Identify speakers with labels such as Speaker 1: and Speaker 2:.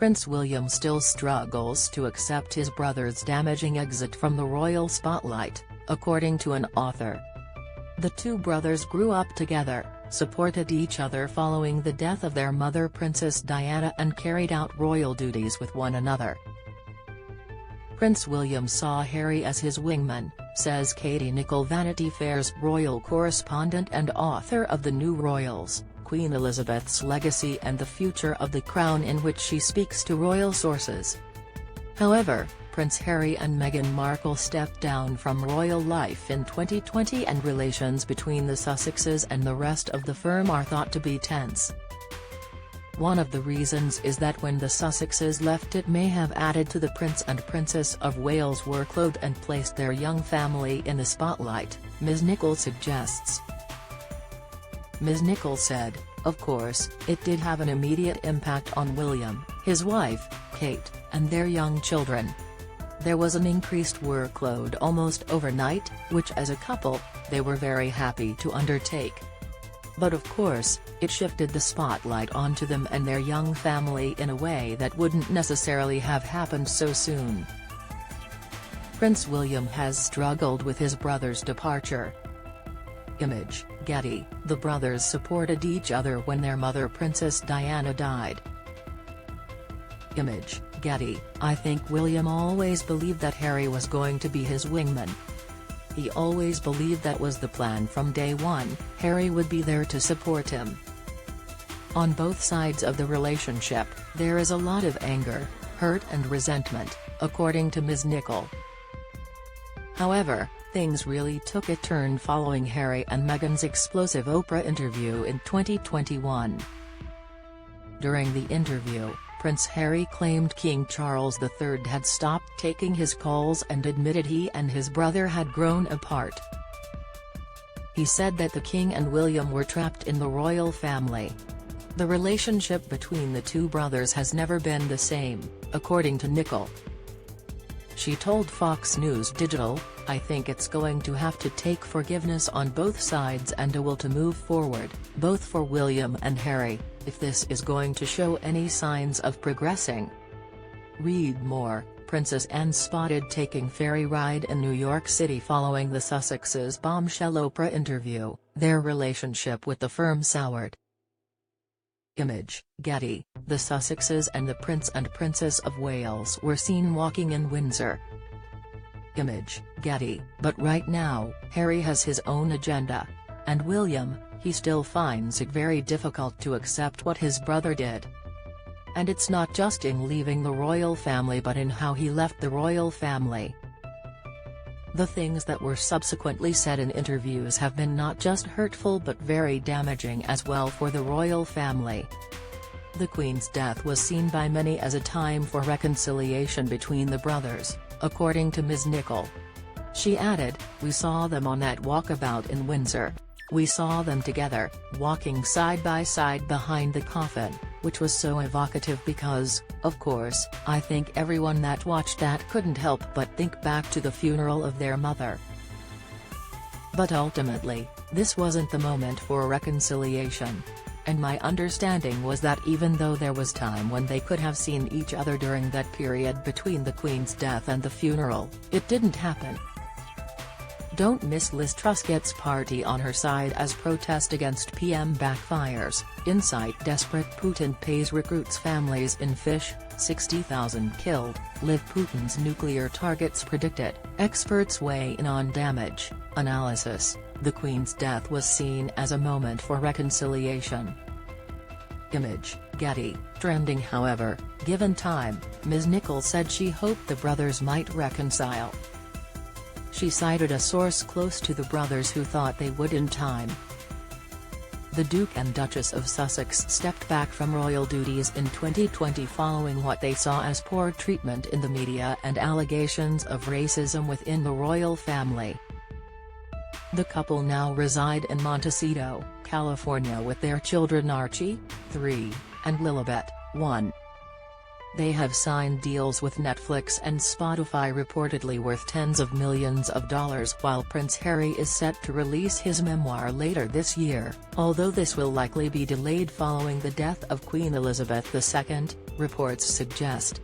Speaker 1: Prince William still struggles to accept his brother's damaging exit from the royal spotlight, according to an author. The two brothers grew up together, supported each other following the death of their mother Princess Diana, and carried out royal duties with one another. Prince William saw Harry as his wingman, says Katie Nicholl, Vanity Fair's royal correspondent and author of The New Royals, Queen Elizabeth's Legacy and the Future of the Crown, in which she speaks to royal sources. However, Prince Harry and Meghan Markle stepped down from royal life in 2020, and relations between the Sussexes and the rest of the firm are thought to be tense. One of the reasons is that when the Sussexes left, it may have added to the Prince and Princess of Wales' workload and placed their young family in the spotlight, Ms. Nicholl suggests. Ms. Nicholl said, "Of course, it did have an immediate impact on William, his wife, Kate, and their young children. There was an increased workload almost overnight, which as a couple, they were very happy to undertake. But of course, it shifted the spotlight onto them and their young family in a way that wouldn't necessarily have happened so soon." Prince William has struggled with his brother's departure. Image, Getty. The brothers supported each other when their mother Princess Diana died. Image, Getty. I think William always believed that Harry was going to be his wingman. He always believed that was the plan from day one. Harry would be there to support him. On both sides of the relationship, there is a lot of anger, hurt and resentment, according to Ms. Nicholl. However, things really took a turn following Harry and Meghan's explosive Oprah interview in 2021. During the interview, Prince Harry claimed King Charles III had stopped taking his calls and admitted he and his brother had grown apart. He said that the King and William were trapped in the royal family. The relationship between the two brothers has never been the same, according to Nicholl. She told Fox News Digital, "I think it's going to have to take forgiveness on both sides and a will to move forward, both for William and Harry, if this is going to show any signs of progressing." Read more. Princess Anne spotted taking ferry ride in New York City following the Sussexes' bombshell Oprah interview. Their relationship with the firm soured. Image, Getty. The Sussexes and the Prince and Princess of Wales were seen walking in Windsor. Image, Getty. But right now, Harry has his own agenda. And William, he still finds it very difficult to accept what his brother did. And it's not just in leaving the royal family but in how he left the royal family. The things that were subsequently said in interviews have been not just hurtful but very damaging as well for the royal family. The Queen's death was seen by many as a time for reconciliation between the brothers, according to Ms. Nicholl. She added, "We saw them on that walkabout in Windsor. We saw them together, walking side by side behind the coffin, which was so evocative because, of course, I think everyone that watched that couldn't help but think back to the funeral of their mother. But ultimately, this wasn't the moment for reconciliation. And my understanding was that even though there was time when they could have seen each other during that period between the Queen's death and the funeral, it didn't happen." Don't miss Liz Truss gets party on her side as protest against PM backfires. Insight. Desperate Putin pays recruits' families in fish, 60,000 killed, live Putin's nuclear targets predicted. Experts weigh in on damage. Analysis. The Queen's death was seen as a moment for reconciliation. Image, Getty. Trending. However, given time, Ms. Nicholl said she hoped the brothers might reconcile. She cited a source close to the brothers who thought they would in time. The Duke and Duchess of Sussex stepped back from royal duties in 2020 following what they saw as poor treatment in the media and allegations of racism within the royal family. The couple now reside in Montecito, California with their children Archie, 3, and Lilibet, 1. They have signed deals with Netflix and Spotify reportedly worth tens of millions of dollars, while Prince Harry is set to release his memoir later this year, although this will likely be delayed following the death of Queen Elizabeth II, reports suggest.